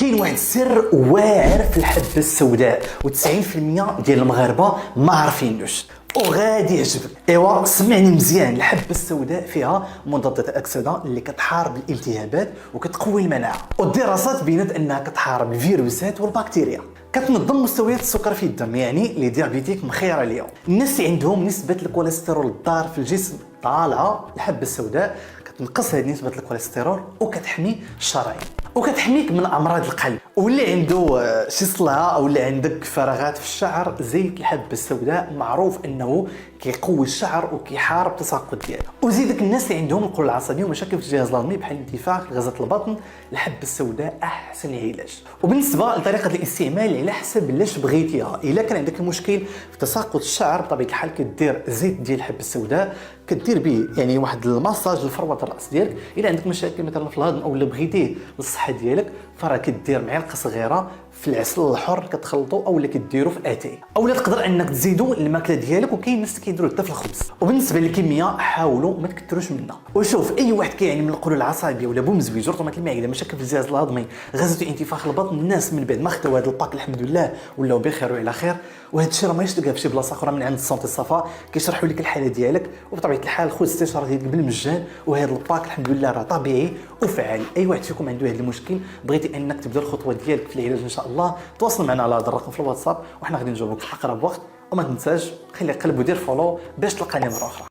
كاين واحد السر واعر في الحبه السوداء و90% ديال المغاربه ما عارفينوش وغادي يعجبك. ايوا سمعني مزيان، الحبه السوداء فيها مضادات اكسده اللي كتحارب الالتهابات وكتقوي المناعه، والدراسات بينت انها كتحارب الفيروسات والبكتيريا، كتنظم مستويات السكر في الدم، يعني لي ديابيتيك مخيره اليوم. الناس اللي عندهم نسبه الكوليسترول الضار في الجسم طالعه، الحبه السوداء كتنقص هذه نسبه الكوليسترول وكتحمي الشرايين وكتحميك من امراض القلب. واللي عنده شي صلعه او اللي عندك فراغات في الشعر، زيت الحبه السوداء معروف انه كيقوي الشعر وكيحارب التساقط ديالو. وزيدك الناس اللي عندهم القولون العصبي ومشاكل في الجهاز الهضمي بحال الانتفاخ غازات البطن، الحبه السوداء احسن علاج. وبالنسبه لطريقه الاستعمال على حسب لاش بغيتيها، الا كان عندك مشكل في تساقط الشعر بطبيعه الحال كدير زيت ديال الحبه السوداء، كدير به يعني واحد المساج لفروه الراس ديالك. الا عندك مشاكل مثلا في الهضم او اللي بغيتيه للصحه ديالك، فراه كدير معلقه صغيره في العسل الحر كتخلطو، اولا كديرو في اتاي، اولا تقدر انك تزيدو الماكله ديالك، وكاين الناس كيديروا حتى في الخبز. وبالنسبه للكميه حاولوا ما تكثروش منها. وشوف اي واحد كيعاني من القولون العصبي ولا بومزوي جرثومه المعده مشاكل في الجهاز الهضمي غازات انتفاخ البطن، الناس من بعد ما خداو هذا الباك الحمد لله ولاو بخير وعلى خير. وهذا الشيء راه ماهيش تلقاه في شي بلاصه اخرى، من عند السونتي الصفا كيشرحوا لك الحاله ديالك، وبطبيعه الحال خذ استشاره ديالك بالمجان. وهذا الباك الحمد لله راه طبيعي وفعال. اي واحد فيكم عنده هذا المشكل بغيتي انك تبدا الخطوه ديالك في العلاج ان شاء الله، تواصل معنا على هذا الرقم في الواتساب وحنا غادي نجاوبك في اقرب وقت. وما تنساش خلي قلب ودير فولو باش تلقاني مره اخرى.